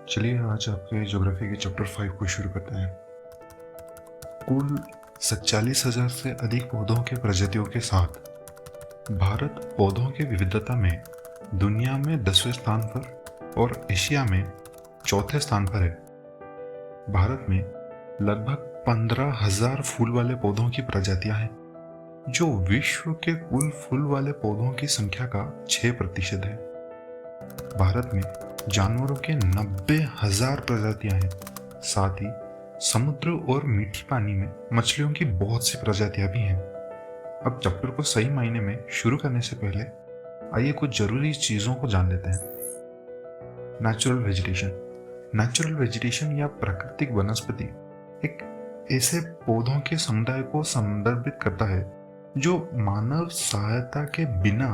चलिए आज आपके ज्योग्राफी के चैप्टर 5 को शुरू करते हैं। कुल 47,000 से अधिक पौधों के प्रजातियों के साथ भारत पौधों की विविधता में दुनिया में 10वें स्थान पर और एशिया में चौथे स्थान पर है। भारत में लगभग 15,000 फूल वाले पौधों की प्रजातियां हैं, जो विश्व के कुल फूल वाले पौधों की संख्या का 6% है। भारत में जानवरों के 90,000 प्रजातियां हैं। साथ ही समुद्र और मीठी पानी में मछलियों की बहुत सी प्रजातियां भी हैं। अब चैप्टर को सही मायने में शुरू करने से पहले आइए कुछ जरूरी चीजों को जान लेते हैं। Natural vegetation. नेचुरल वेजिटेशन या प्राकृतिक वनस्पति एक ऐसे पौधों के समुदाय को संदर्भित करता है जो मानव सहायता के बिना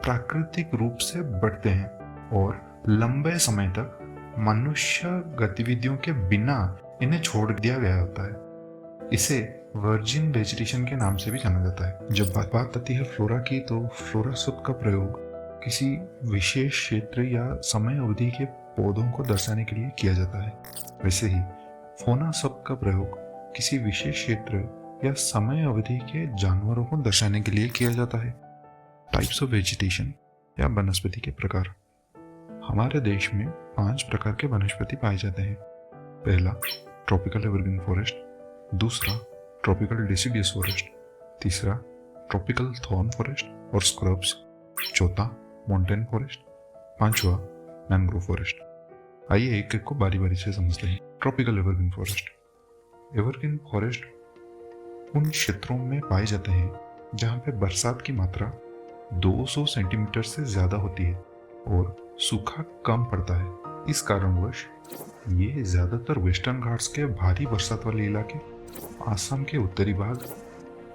प्राकृतिक रूप से बढ़ते हैं और लंबे समय तक मनुष्य गतिविधियों के बिना इन्हें छोड़ दिया गया होता है। इसे वर्जिन वेजिटेशन के नाम से भी जाना जाता है। जब बात आती है फ्लोरा की, तो फ्लोरा शब्द का प्रयोग किसी विशेष क्षेत्र या समय अवधि के पौधों को दर्शाने के लिए किया जाता है। वैसे ही फौना शब्द का प्रयोग किसी विशेष क्षेत्र या समय अवधि के जानवरों को दर्शाने के लिए किया जाता है। टाइप्स ऑफ वेजिटेशन या वनस्पति के प्रकार। हमारे देश में 5 प्रकार के वनस्पति पाए जाते हैं। पहला ट्रॉपिकल एवरग्रीन फॉरेस्ट, दूसरा ट्रॉपिकल डेसिडियस फॉरेस्ट, तीसरा ट्रॉपिकल थॉर्न फॉरेस्ट और स्क्रब्स, चौथा माउंटेन फॉरेस्ट, पांचवा मैंग्रोव फॉरेस्ट। आइए एक एक को बारी बारी से समझते हैं। Tropical evergreen forest. Evergreen forest उन क्षेत्रों में पाए जाते हैं जहां पे बरसात की मात्रा 200 सेंटीमीटर से ज्यादा होती है और सूखा कम पड़ता है। इस कारणवश ये ज्यादातर वेस्टर्न घाट्स के भारी बरसात वाले इलाके, आसाम के उत्तरी भाग,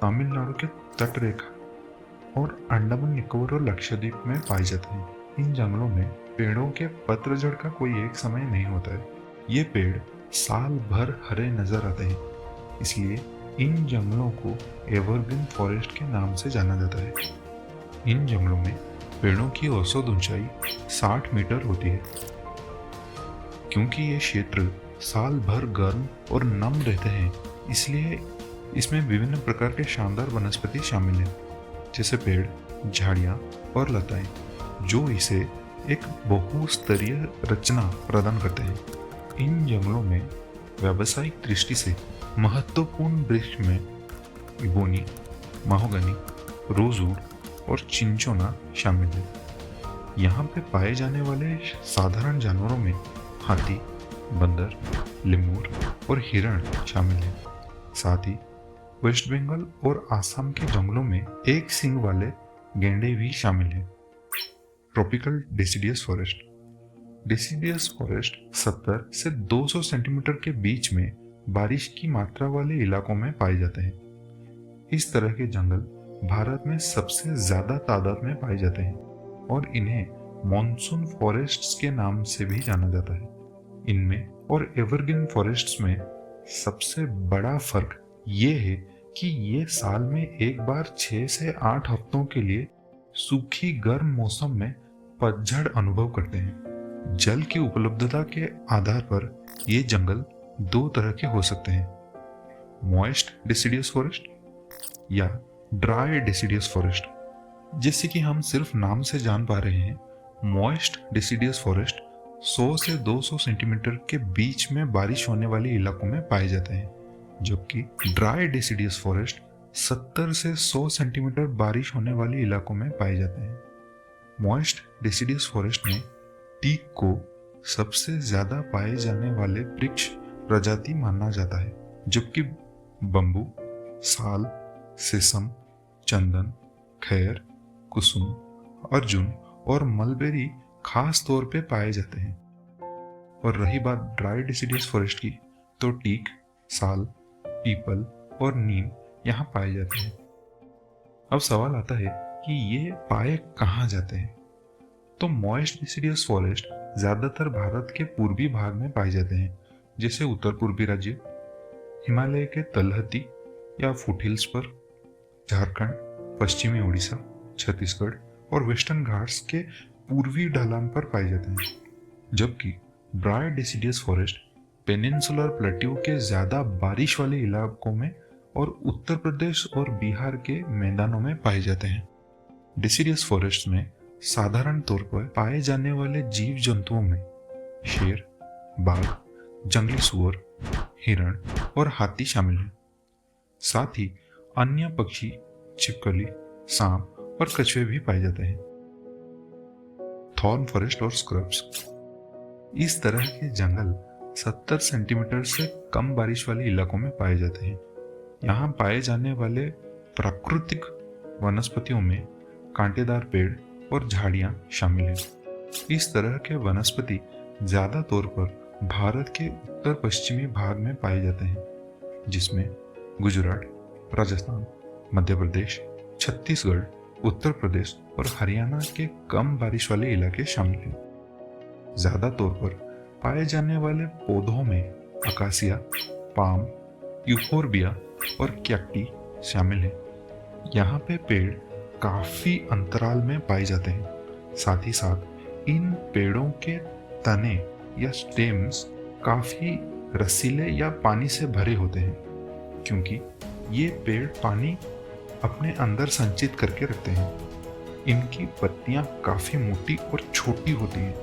तमिलनाडु के तट रेखा और अंडमान निकोबार और लक्षद्वीप में पाए जाते हैं। इन जंगलों में पेड़ों के पतझड़ का कोई एक समय नहीं होता है। ये पेड़ साल भर हरे नजर आते हैं, इसलिए इन जंगलों को एवरग्रीन फॉरेस्ट के नाम से जाना जाता है। इन जंगलों में पेड़ों की औसत ऊंचाई 60 मीटर होती है। क्योंकि ये क्षेत्र साल भर गर्म और नम रहते हैं, इसलिए इसमें विभिन्न प्रकार के शानदार वनस्पति शामिल हैं, जैसे पेड़, झाड़ियाँ और लताएं, जो इसे एक बहुस्तरीय रचना प्रदान करते हैं। इन जंगलों में व्यावसायिक दृष्टि से महत्वपूर्ण वृक्ष में इबोनी, महोगनी, रोजवुड और चिंचोना शामिल है। यहाँ पे पाए जाने वाले साधारण जानवरों में हाथी, बंदर, लेमूर और हिरण शामिल हैं। साथ ही वेस्ट बंगाल और आसाम के जंगलों में एक सींग वाले गैंडे भी शामिल हैं। Tropical deciduous forest. Deciduous forest 70 से 200 सेंटीमीटर के बीच में बारिश की मात्रा वाले इलाकों में पाए जाते हैं। इस तरह के जंगल भारत में सबसे ज्यादा तादाद में पाए जाते हैं और इन्हें मॉनसून फॉरेस्ट्स के नाम से भी जाना जाता है। इनमें और एवरग्रीन फॉरेस्ट्स में सबसे बड़ा फर्क ये है कि ये साल में एक बार 6 से 8 हफ्तों के लिए सूखी गर्म मौसम में पतझड़ अनुभव करते हैं। जल की उपलब्धता के आधार पर ये जंगल 2 तरह के हो सकते हैं, मॉइस्ट डेसिडियस फॉरेस्ट या ड्राई डेसिडियस फॉरेस्ट। जैसे कि हम सिर्फ नाम से जान पा रहे हैं, मॉइस्ट डेसिडियस फॉरेस्ट 100 से 200 सेंटीमीटर के बीच में बारिश होने वाले इलाकों में पाए जाते हैं, जबकि ड्राई डेसिडियस फॉरेस्ट 70 से 100 सेंटीमीटर बारिश होने वाले इलाकों में पाए जाते हैं। मॉइस्ट डेसिडियस फॉरेस्ट में टीक को सबसे ज्यादा पाए जाने वाले वृक्ष प्रजाति माना जाता है, जबकि बम्बू, साल, शीशम, चंदन, खैर, कुसुम, अर्जुन और मलबेरी खास तौर पे पाए जाते हैं। और रही बात ड्राई डेसिडियस फॉरेस्ट की, तो टीक, साल, पीपल और नीम यहाँ पाए जाते हैं। अब सवाल आता है कि ये पाए कहाँ जाते हैं? तो मॉइस्ट डेसिडियस फॉरेस्ट ज्यादातर भारत के पूर्वी भाग में पाए जाते हैं, जैसे उत्तर पूर्वी राज्य, हिमालय के तलहटी या फुटहिल्स पर, झारखंड, पश्चिमी उड़ीसा, छत्तीसगढ़ और वेस्टर्न घाट्स के पूर्वी ढलान पर पाए जाते हैं, जबकि dry deciduous forest peninsular plateau के ज्यादा बारिश वाले इलाकों में और उत्तर प्रदेश और बिहार के मैदानों में पाए जाते हैं। डेसिडियस फॉरेस्ट में साधारण तौर पर पाए जाने वाले जीव जंतुओं में शेर, बाघ, जंगली सुअर, हिरण और हाथी शामिल हैं। साथ ही अन्य पक्षी, छिपकली, सांप और कछुए भी पाए जाते हैं। थॉर्न फॉरेस्ट और स्क्रब्स, इस तरह के जंगल 70 सेंटीमीटर से कम बारिश वाले इलाकों में पाए जाते हैं। यहाँ पाए जाने वाले प्राकृतिक वनस्पतियों में कांटेदार पेड़ और झाड़ियाँ शामिल हैं। इस तरह के वनस्पति ज्यादा तौर पर भारत के उत्तर पश्चिमी भाग में पाए जाते हैं, जिसमें गुजरात, राजस्थान, मध्य प्रदेश, छत्तीसगढ़, उत्तर प्रदेश और हरियाणा के कम बारिश वाले इलाके शामिल हैं। ज्यादा तौर पर पाए जाने वाले पौधों में अकासिया, पाम, यूफोर्बिया और कैक्टी शामिल हैं। यहाँ पे पेड़ काफी अंतराल में पाए जाते हैं। साथ ही साथ इन पेड़ों के तने या स्टेम्स काफी रसीले या पानी से भरे होते हैं, क्योंकि ये पेड़ पानी अपने अंदर संचित करके रखते हैं। इनकी पत्तियां काफी मोटी और छोटी होती हैं,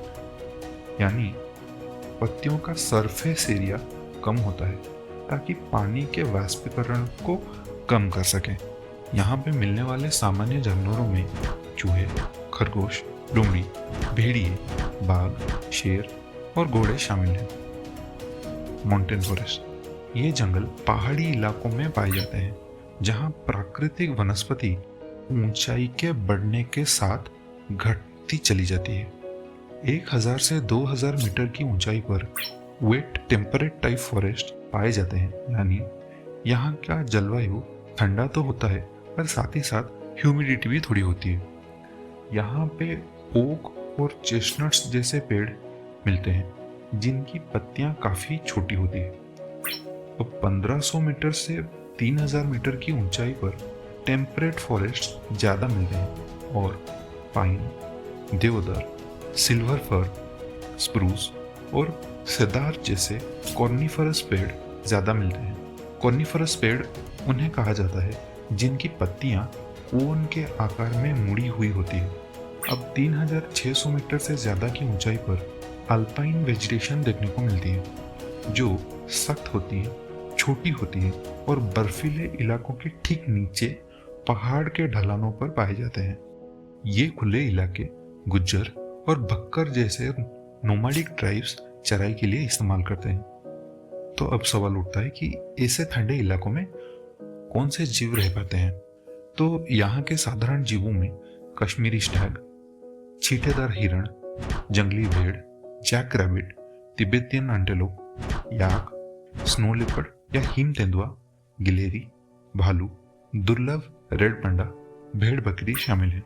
यानी पत्तियों का सरफेस एरिया कम होता है ताकि पानी के वाष्पीकरण को कम कर सके। यहाँ पे मिलने वाले सामान्य जानवरों में चूहे, खरगोश, लोमड़ी, भेड़िए, बाघ, शेर और घोड़े शामिल हैं। माउंटेन फॉरेस्ट, ये जंगल पहाड़ी इलाकों में पाए जाते हैं, जहाँ प्राकृतिक वनस्पति ऊंचाई के बढ़ने के साथ घटती चली जाती है। 1000 से 2000 मीटर की ऊंचाई पर वेट टेम्परेट टाइप फॉरेस्ट पाए जाते हैं, यानी यहाँ का जलवायु ठंडा तो होता है पर साथ ही साथ ह्यूमिडिटी भी थोड़ी होती है। यहाँ पे ओक और चेस्टनट्स जैसे पेड़ मिलते हैं, जिनकी पत्तियां काफी छोटी होती है। तो 1500 मीटर से 3000 मीटर की ऊंचाई पर टेम्परेट फॉरेस्ट ज्यादा मिलते हैं और पाइन, देवदार, सिल्वर फर, स्प्रूस और सेदार जैसे कॉर्निफरस पेड़ ज्यादा मिलते हैं। कॉर्निफरस पेड़ उन्हें कहा जाता है जिनकी पत्तियां कोन के आकार में मुड़ी हुई होती है। अब 3600 मीटर से ज्यादा की ऊंचाई पर अल्पाइन वेजिटेशन देखने को मिलती है, जो सख्त होती है, छोटी होती है और बर्फीले इलाकों के ठीक नीचे पहाड़ के ढलानों पर पाए जाते हैं। ये खुले इलाके गुज्जर और भक्कर जैसे नोमाडिक ट्राइब्स चराई के लिए इस्तेमाल करते हैं। तो अब सवाल उठता है कि ऐसे ठंडे इलाकों में कौन से जीव रह पाते हैं? तो यहाँ के साधारण जीवों में कश्मीरी स्टैग, छींटेदार हिरण, जंगली भेड़, जैक रैबिट, तिब्बतियन एंटेलोप, याक, स्नो लेपर्ड या हिम तेंदुआ, गिलेरी, भालू, दुर्लभ रेड पंडा, भेड़ बकरी शामिल है।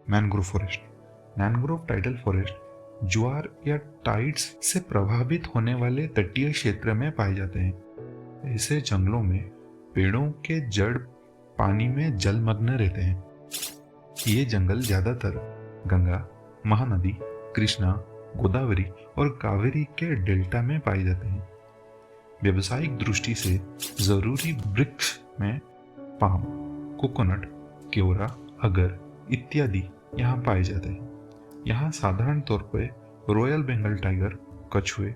Mangrove forest, mangrove tidal forest ज्वार या टाइड्स से प्रभावित होने वाले तटीय क्षेत्र में पाए जाते हैं। ऐसे जंगलों में पेड़ों के जड़ पानी में जलमग्न रहते हैं। ये जंगल ज्यादातर गंगा, महानदी, कृष्णा, गोदावरी और कावेरी के डेल्टा में पाए जाते हैं। व्यावसायिक दृष्टि से जरूरी वृक्ष में पाम, कोकोनट, केवड़ा, अगर इत्यादि यहाँ पाए जाते हैं। यहाँ साधारण तौर पर रॉयल बंगाल टाइगर, कछुए,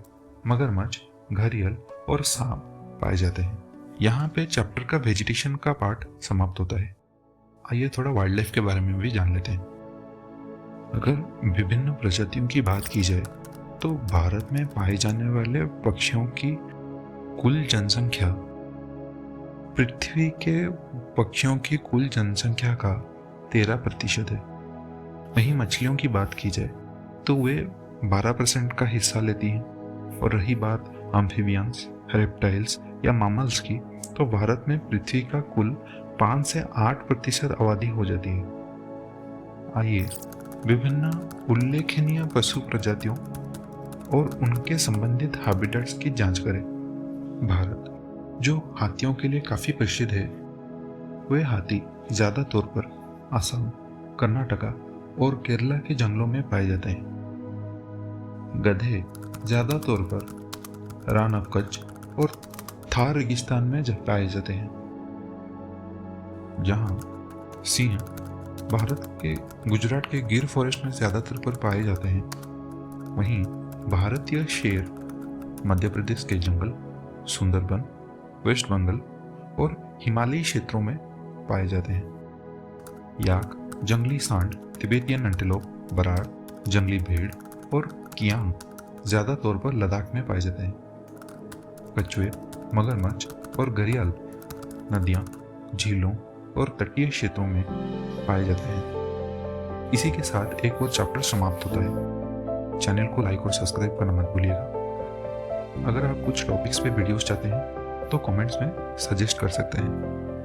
मगरमच्छ, घड़ियाल और सांप पाए जाते हैं। यहाँ पे चैप्टर का वेजिटेशन का पार्ट समाप्त होता है। आइए थोड़ा वाइल्ड लाइफ के बारे में भी जान लेते हैं। अगर विभिन्न प्रजातियों की बात की जाए तो भारत में पाए जाने वाले पक्षियों की कुल जनसंख्या पृथ्वी के पक्षियों की कुल जनसंख्या का 13% है। वहीं मछलियों की बात की जाए तो वे 12% का हिस्सा लेती हैं। और रही बात एम्फीबियंस, रेप्टाइल्स या मैमल्स की, तो भारत में पृथ्वी का कुल 5 से 8% आबादी हो जाती है। आइए विभिन्न उल्लेखनीय पशु प्रजातियों और उनके संबंधित हैबिटेट्स की जांच करें। भारत, जो हाथियों के लिए काफी प्रसिद्ध है, वे हाथी ज़्यादा तौर पर असम, कर्नाटका और केरला के जंगलों में पाए जाते हैं। गधे ज़्यादा तौर पर रान ऑफ कच्छ और थार रेगिस्तान में पाए जाते हैं। जहाँ सिंह भारत के गुजरात के गिर फॉरेस्ट में ज़्यादातर पर पाए जाते हैं, वहीं भारतीय शेर मध्य प्रदेश के जंगल, सुंदरबन, वेस्ट बंगाल और हिमालयी क्षेत्रों में पाए जाते हैं। याक, जंगली सांड, तिब्बतियन एंटीलोप, बराड़, जंगली भेड़ और कियांग ज़्यादा तौर पर लद्दाख में पाए जाते हैं। कछुए, मगरमच्छ और घड़ियाल नदियाँ, झीलों और तटीय क्षेत्रों में पाए जाते हैं। इसी के साथ एक और चैप्टर समाप्त होता है। चैनल को लाइक और सब्सक्राइब करना मत भूलिएगा। अगर आप कुछ टॉपिक्स पे वीडियोस चाहते हैं तो कमेंट्स में सजेस्ट कर सकते हैं।